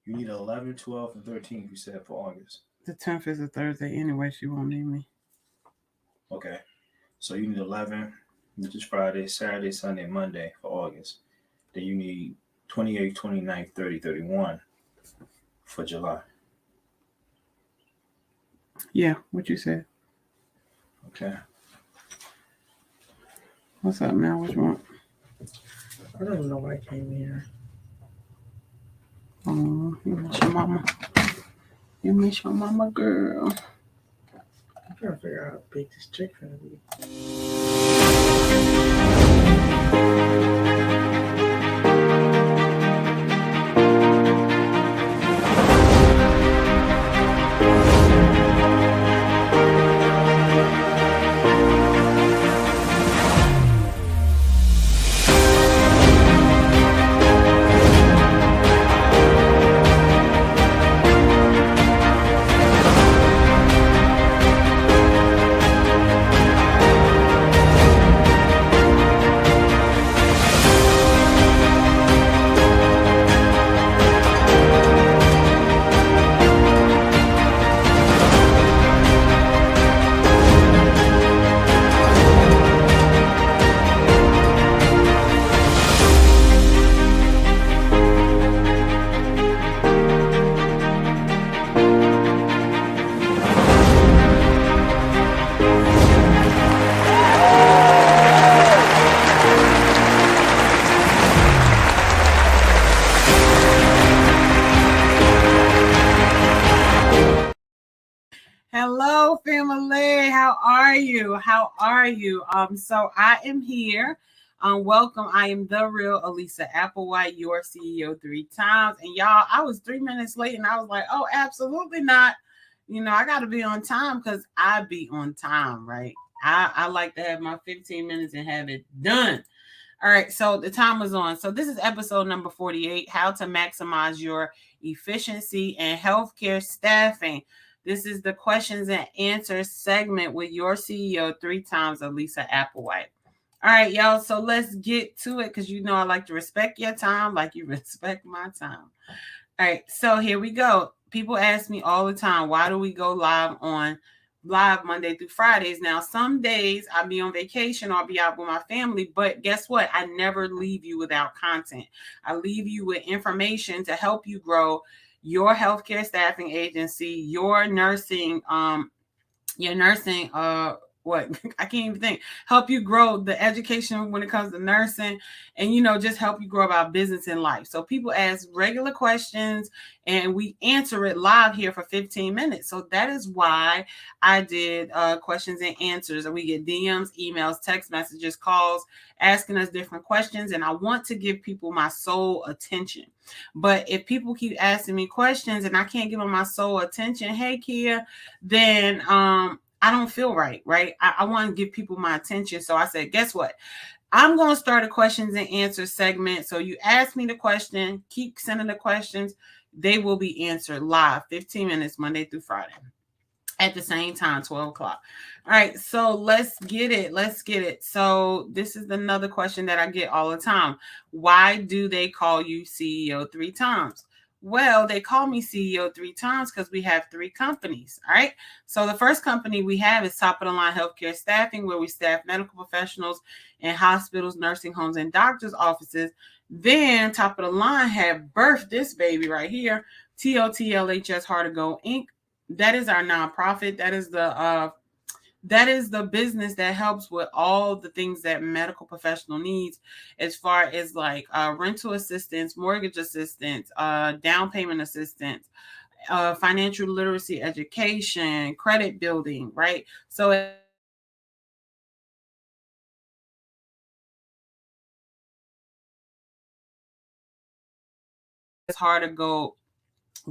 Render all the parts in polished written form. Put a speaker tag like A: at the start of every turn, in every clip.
A: You need 11, 12, and 13, you said, for August.
B: The 10th is a Thursday anyway. She won't need me.
A: Okay. So you need 11, which is Friday, Saturday, Sunday, Monday for August. Then you need 28, 29, 30, 31 for July.
B: Yeah, what you said.
A: Okay.
B: What's up now? What you want?
C: I don't know why I came here.
B: Oh, you miss your mama. You miss your mama, girl.
C: I'm trying to figure out how big this chick gonna be.
B: Hello, family. How are you? How are you? So I am here. Welcome. I am the real Elisa Applewhite, your CEO 3 times. And y'all, I was 3 minutes late and I was like, oh, absolutely not. I got to be on time because I be on time, right? I like to have my 15 minutes and have it done. All right, so the time is on. So this is episode number 48, how to maximize your efficiency and healthcare staffing. This is the questions and answers segment with your CEO 3 times, Elisa Applewhite. All right, y'all. So let's get to it because I like to respect your time like you respect my time. All right, so here we go. People ask me all the time, why do we go live Monday through Fridays? Now, some days I'll be on vacation or I'll be out with my family, but guess what? I never leave you without content. I leave you with information to help you grow your healthcare staffing agency, your nursing, what I can't even think, help you grow the education when it comes to nursing and, just help you grow about business and life. So people ask regular questions and we answer it live here for 15 minutes. So that is why I did questions and answers, and we get DMs, emails, text messages, calls, asking us different questions. And I want to give people my sole attention. But if people keep asking me questions and I can't give them my sole attention, hey, Kia, then I don't feel right? I want to give people my attention. So I said, guess what? I'm going to start a questions and answers segment. So you ask me the question, keep sending the questions. They will be answered live, 15 minutes, Monday through Friday at the same time, 12 o'clock. All right, so let's get it. So this is another question that I get all the time. Why do they call you CEO 3 times? Well, they call me CEO 3 times because we have 3 companies. All right. So the first company we have is Top of the Line Healthcare Staffing, where we staff medical professionals in hospitals, nursing homes, and doctors' offices. Then Top of the Line have birthed this baby right here, TOTLHS Heart to Go Inc. That is our nonprofit. That is the business that helps with all the things that medical professional needs, as far as like rental assistance, mortgage assistance, down payment assistance, financial literacy education, credit building, right? So it's hard to go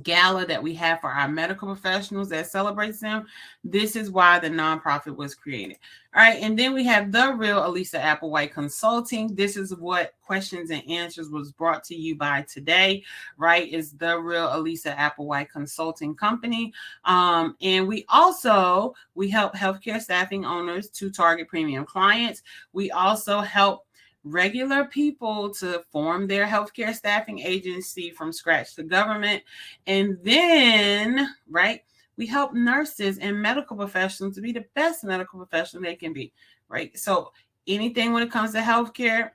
B: Gala that we have for our medical professionals that celebrates them. This is why the nonprofit was created. All right. And then we have the real Elisa Applewhite Consulting. This is what questions and answers was brought to you by today, right? Is the real Elisa Applewhite Consulting Company. And we help healthcare staffing owners to target premium clients. We also help regular people to form their healthcare staffing agency from scratch, the government. And then, right, we help nurses and medical professionals to be the best medical professional they can be, right? So anything when it comes to healthcare,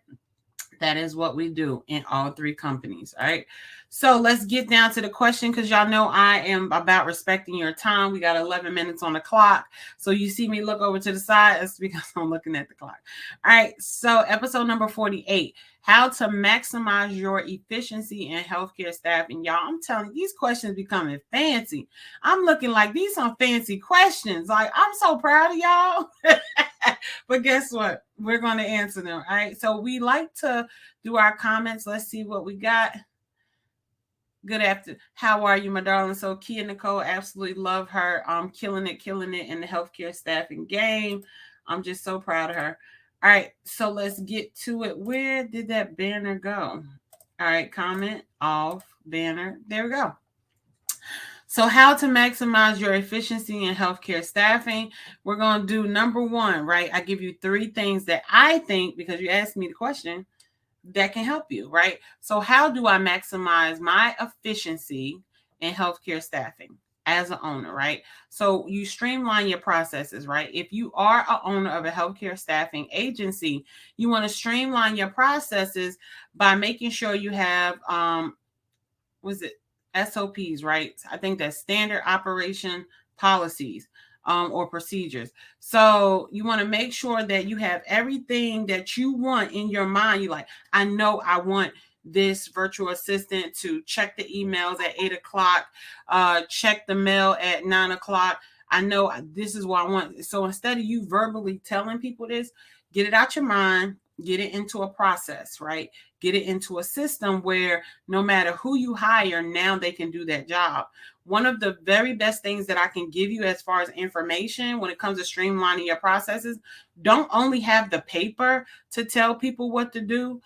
B: that is what we do in all three companies. All right. So let's get down to the question, because y'all know I am about respecting your time. We got 11 minutes on the clock. So you see me look over to the side, it's because I'm looking at the clock. All right. So episode number 48, how to maximize your efficiency in healthcare staffing. Y'all, I'm telling you, these questions becoming fancy. I'm looking like these are fancy questions. Like, I'm so proud of y'all. But guess what? We're going to answer them. All right. So we like to do our comments. Let's see what we got. Good afternoon. How are you, my darling? So Kia Nicole, absolutely love her. Killing it in the healthcare staffing game. I'm just so proud of her. All right. So let's get to it. Where did that banner go? All right. Comment off banner. There we go. So how to maximize your efficiency in healthcare staffing. We're going to do number one, right? I give you 3 things that I think, because you asked me the question, that can help you, right? So how do I maximize my efficiency in healthcare staffing as an owner, right? So you streamline your processes, right? If you are an owner of a healthcare staffing agency, you want to streamline your processes by making sure you have, SOPs, right? I think that's standard operation policies or procedures. So you want to make sure that you have everything that you want in your mind. You like, I know I want this virtual assistant to check the emails at 8 o'clock, check the mail at 9 o'clock. I know this is what I want. So instead of you verbally telling people this, get it out your mind, get it into a process, right? Get it into a system where no matter who you hire, now they can do that job. One of the very best things that I can give you as far as information when it comes to streamlining your processes, don't only have the paper to tell people what to do.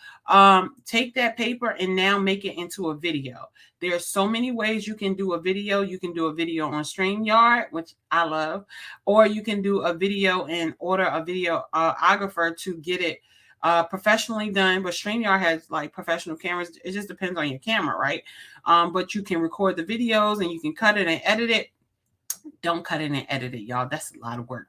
B: Take that paper and now make it into a video. There are so many ways you can do a video. You can do a video on StreamYard, which I love, or you can do a video and order a videographer to get it professionally done. But StreamYard has like professional cameras. It just depends on your camera, right? But you can record the videos and you can cut it and edit it. Don't cut it and edit it, y'all. That's a lot of work.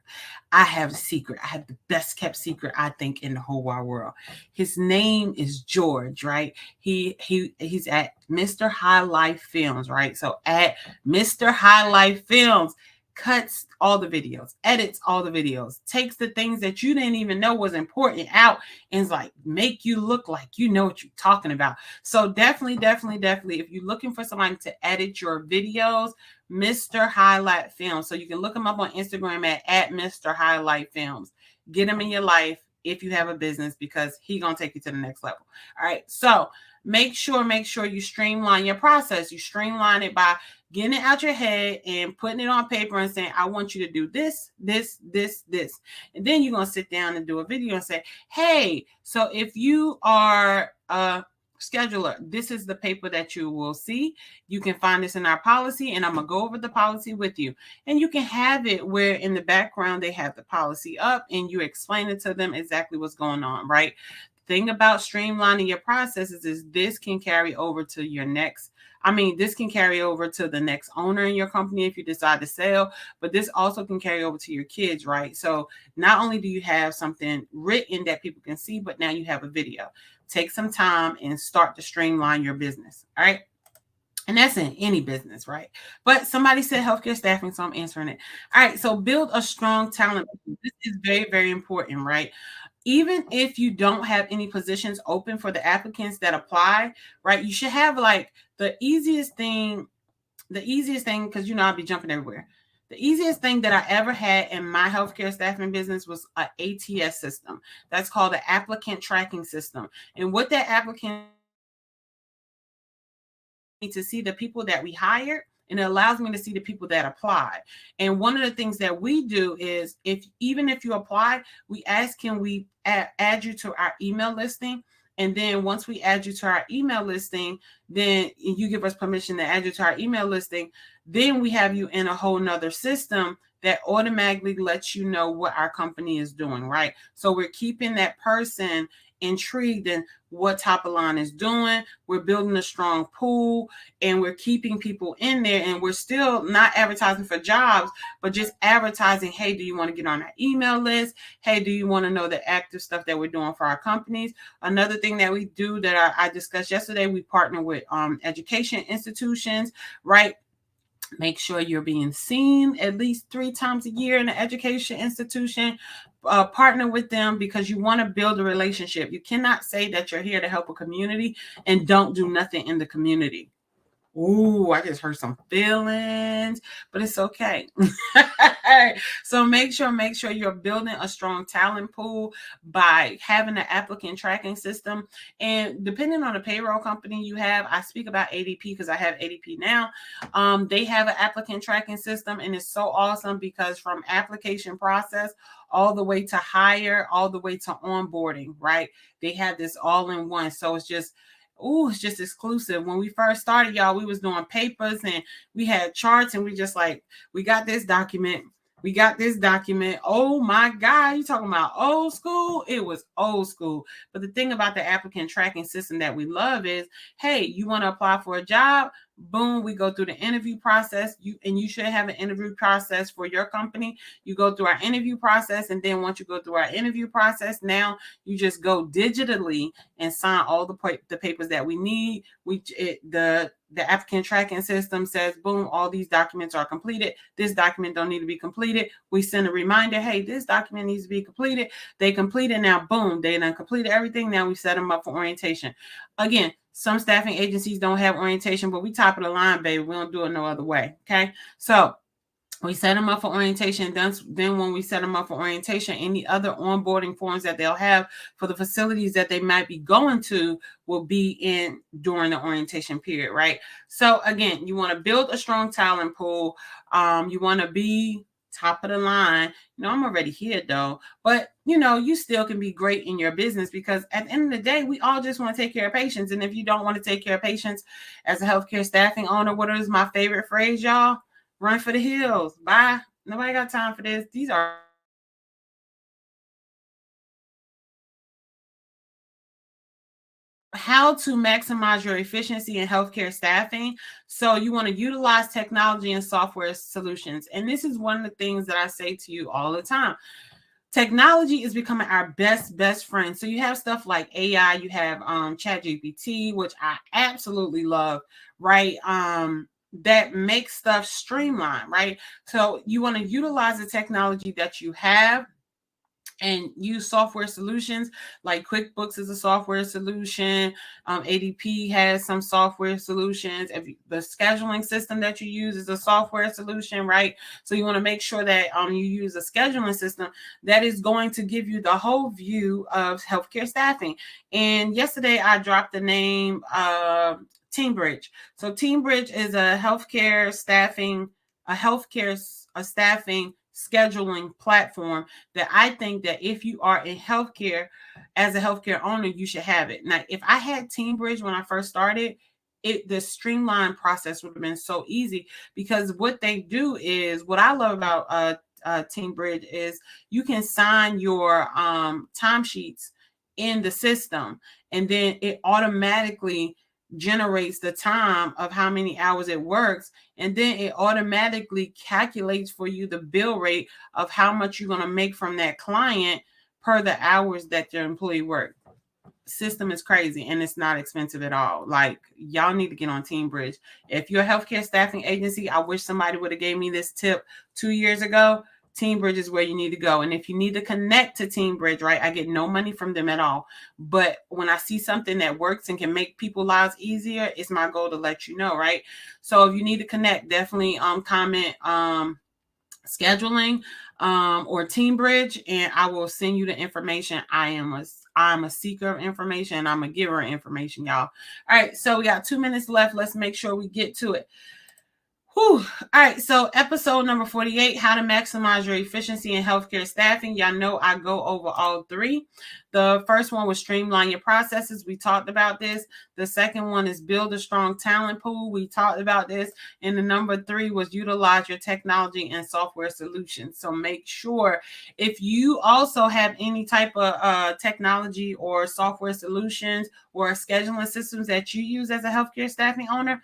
B: I have a secret. I have the best kept secret, I think, in the whole wide world. His name is George, right? He's at Mr. High Life Films, right? So at Mr. High Life Films, cuts all the videos, edits all the videos, takes the things that you didn't even know was important out and is like, make you look like you know what you're talking about. So definitely, if you're looking for somebody to edit your videos, Mr. Highlight Films. So you can look him up on Instagram at Mr. Highlight Films. Get him in your life if you have a business, because he's going to take you to the next level. All right. So make sure you streamline your process. You streamline it by getting it out your head and putting it on paper and saying, I want you to do this. And then you're going to sit down and do a video and say, hey, so if you are a scheduler, this is the paper that you will see. You can find this in our policy, and I'm going to go over the policy with you. And you can have it where in the background they have the policy up and you explain it to them exactly what's going on, right? Thing about streamlining your processes is this can carry over to your next. This can carry over to the next owner in your company if you decide to sell, but this also can carry over to your kids, right? So not only do you have something written that people can see, but now you have a video. Take some time and start to streamline your business, all right? And that's in any business, right? But somebody said healthcare staffing, so I'm answering it. All right, so build a strong talent. This is very, very important, right? Even if you don't have any positions open for the applicants that apply, right? You should have like the easiest thing, because I'll be jumping everywhere. The easiest thing that I ever had in my healthcare staffing business was an ATS system. That's called the applicant tracking system. And what that applicant to see the people that we hired, and it allows me to see the people that apply. And one of the things that we do is even if you apply, we ask, can we add you to our email listing? And then once we add you to our email listing, then you give us permission to add you to our email listing. Then we have you in a whole nother system that automatically lets you know what our company is doing, right? So we're keeping that person intrigued in what Top of Line is doing. We're building a strong pool, and we're keeping people in there, and we're still not advertising for jobs, but just advertising, hey, do you want to get on our email list? Hey, do you want to know the active stuff that we're doing for our companies? Another thing that we do that I discussed yesterday, we partner with education institutions, right? Make sure you're being seen at least 3 times a year in an education institution. Partner with them because you want to build a relationship. You cannot say that you're here to help a community and don't do nothing in the community. Ooh, I just hurt some feelings, but it's okay. So make sure you're building a strong talent pool by having an applicant tracking system. And depending on the payroll company you have, I speak about ADP because I have ADP now. They have an applicant tracking system, and it's so awesome because from application process all the way to hire, all the way to onboarding, right? They have this all in one. So it's just exclusive. When we first started, y'all, we was doing papers and we had charts, and we just like, we got this document. Oh my God, you talking about old school? It was old school. But the thing about the applicant tracking system that we love is, hey, you want to apply for a job? Boom, we go through the interview process. You should have an interview process for your company. You go through our interview process, and then once you go through our interview process, now you just go digitally and sign all the papers that we need. The applicant tracking system says, boom, all these documents are completed. This document don't need to be completed. We send a reminder, hey, this document needs to be completed. They complete it now, boom, they done completed everything. Now we set them up for orientation. Again, some staffing agencies don't have orientation, but we top of the line, baby. We don't do it no other way, okay? So we set them up for orientation. Then when we set them up for orientation, any other onboarding forms that they'll have for the facilities that they might be going to will be in during the orientation period, right? So again, you want to build a strong talent pool. You want to be top of the line. I'm already here though, but you still can be great in your business because at the end of the day, we all just want to take care of patients. And if you don't want to take care of patients as a healthcare staffing owner, what is my favorite phrase, y'all? Run for the hills. Bye. Nobody got time for this. These are how to maximize your efficiency in healthcare staffing. So you want to utilize technology and software solutions. And this is one of the things that I say to you all the time. Technology is becoming our best friend. So you have stuff like AI, you have ChatGPT, which I absolutely love, right? That makes stuff streamlined, right? So you want to utilize the technology that you have and use software solutions like QuickBooks is a software solution. ADP has some software solutions. The scheduling system that you use is a software solution, right? So you want to make sure that you use a scheduling system that is going to give you the whole view of healthcare staffing. And yesterday I dropped the name TeamBridge. So TeamBridge is a staffing scheduling platform that I think that if you are in healthcare, as a healthcare owner, you should have it. Now, if I had TeamBridge when I first started, the streamlined process would have been so easy because what they do is, what I love about TeamBridge is you can sign your timesheets in the system, and then it automatically generates the time of how many hours it works, and then it automatically calculates for you the bill rate of how much you're going to make from that client per the hours that your employee worked. System is crazy, and it's not expensive at all. Like, y'all need to get on TeamBridge. If you're a healthcare staffing agency, I wish somebody would have gave me this tip 2 years ago. TeamBridge is where you need to go. And if you need to connect to TeamBridge, right, I get no money from them at all. But when I see something that works and can make people's lives easier, it's my goal to let you know, right? So if you need to connect, definitely comment scheduling or TeamBridge, and I will send you the information. I'm a seeker of information, and I'm a giver of information, y'all. All right, so we got 2 minutes left. Let's make sure we get to it. Whew. All right, so episode number 48, how to maximize your efficiency in healthcare staffing. Y'all know I go over all three. The first one was streamline your processes. We talked about this. The second one is build a strong talent pool. We talked about this. And the number 3 was utilize your technology and software solutions. So make sure if you also have any type of technology or software solutions or scheduling systems that you use as a healthcare staffing owner,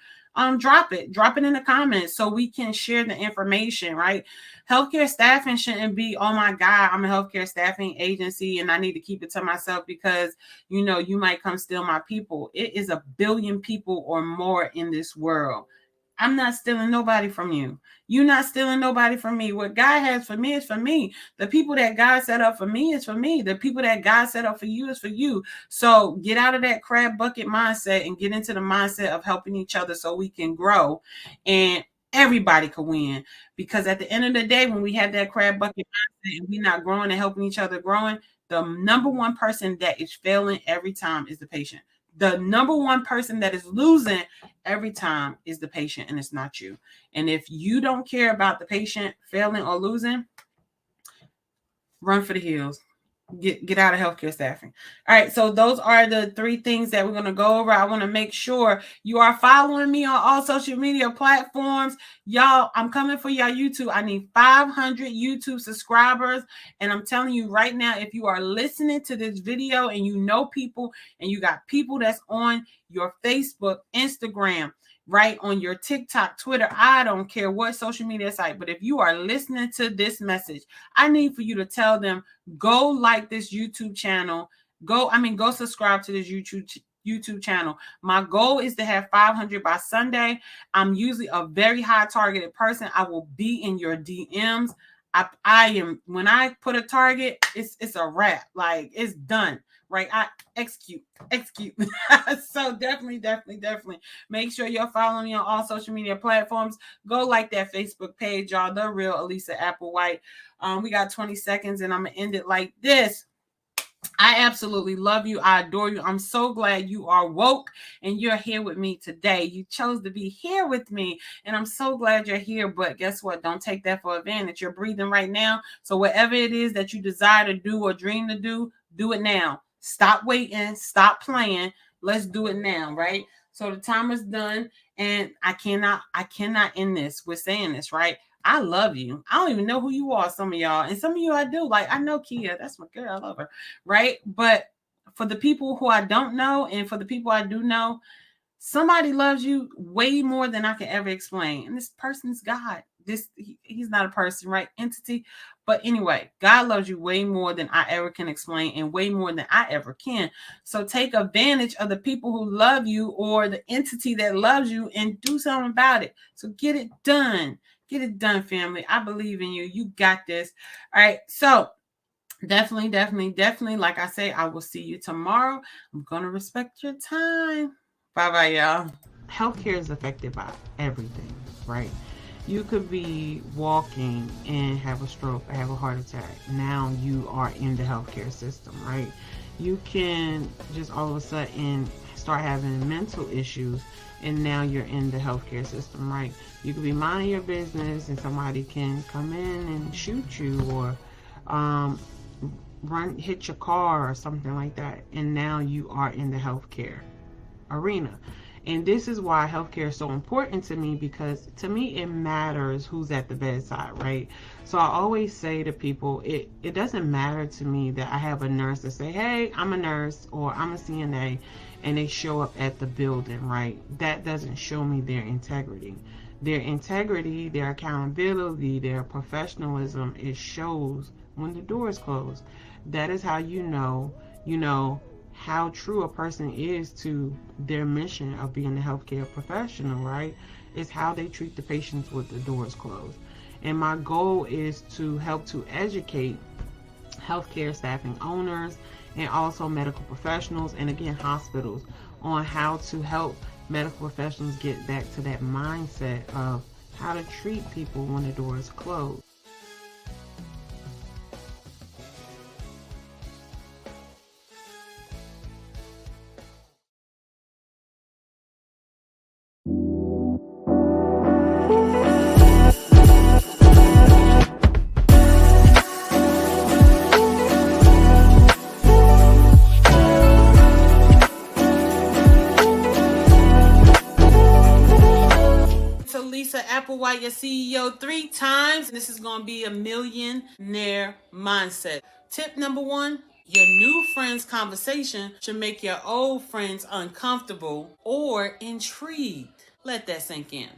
B: drop it in the comments so we can share the information, right? Healthcare staffing shouldn't be, oh my God, I'm a healthcare staffing agency and I need to keep it to myself because, you might come steal my people. It is 1 billion people or more in this world. I'm not stealing nobody from you. You're not stealing nobody from me. What God has for me is for me. The people that God set up for me is for me. The people that God set up for you is for you. So get out of that crab bucket mindset and get into the mindset of helping each other so we can grow and everybody can win. Because at the end of the day, when we have that crab bucket mindset and we're not growing and helping each other growing, the number one person that is failing every time is the patient. The number one person that is losing every time is the patient, and it's not you. And if you don't care about the patient failing or losing, run for the hills. Get out of healthcare staffing. All right, so those are the 3 things that we're going to go over. I want to make sure you are following me on all social media platforms. Y'all, I'm coming for y'all YouTube. I need 500 YouTube subscribers. And I'm telling you right now, if you are listening to this video and you know people and you got people that's on your Facebook, Instagram, right, on your TikTok, Twitter, I don't care what social media site, but if you are listening to this message, I need for you to tell them, go like this YouTube channel. Go subscribe to this YouTube channel. My goal is to have 500 by Sunday. I'm usually a very high targeted person. I will be in your DMs. I am, when I put a target, it's a wrap. Like, it's done. Right? I execute. So definitely make sure you're following me on all social media platforms. Go like that Facebook page, y'all. The Real Elisa Applewhite. We got 20 seconds and I'm gonna end it like this. I absolutely love you. I adore you. I'm so glad you are woke and you're here with me today. You chose to be here with me, and I'm so glad you're here. But guess what? Don't take that for advantage. You're breathing right now. So whatever it is that you desire to do or dream to do it now. Stop waiting. Stop playing. Let's do it now, right? So the time is done, and I cannot end this with saying this, right? I love you. I don't even know who you are, some of y'all. And some of you I do. Like, I know Kia. That's my girl. I love her. Right? But for the people who I don't know and for the people I do know, somebody loves you way more than I can ever explain. And this person's God. He's not a person, right? Entity. But anyway, God loves you way more than I ever can explain and way more than I ever can. So take advantage of the people who love you or the entity that loves you and do something about it. So get it done. Get it done, family. I believe in you. You got this. All right. So definitely. Like I say, I will see you tomorrow. I'm going to respect your time. Bye-bye, y'all. Healthcare is affected by everything, right? You could be walking and have a stroke or have a heart attack. Now you are in the healthcare system, right? You can just all of a sudden start having mental issues, and now you're in the healthcare system, right? You could be minding your business and somebody can come in and shoot you or hit your car or something like that, and now you are in the healthcare arena. And this is why healthcare is so important to me, because to me it matters who's at the bedside, right? So I always say to people, it doesn't matter to me that I have a nurse that say, hey, I'm a nurse or I'm a CNA, and they show up at the building, right? That doesn't show me their integrity. Their integrity, their accountability, their professionalism, it shows when the door is closed. That is how you know how true a person is to their mission of being a healthcare professional, right? It's how they treat the patients with the doors closed. And my goal is to help to educate healthcare staffing owners and also medical professionals, and again, hospitals, on how to help medical professionals get back to that mindset of how to treat people when the door is closed. Lisa Applewhite, your CEO, 3 times. And this is going to be a millionaire mindset. Tip number 1, your new friends' conversation should make your old friends uncomfortable or intrigued. Let that sink in.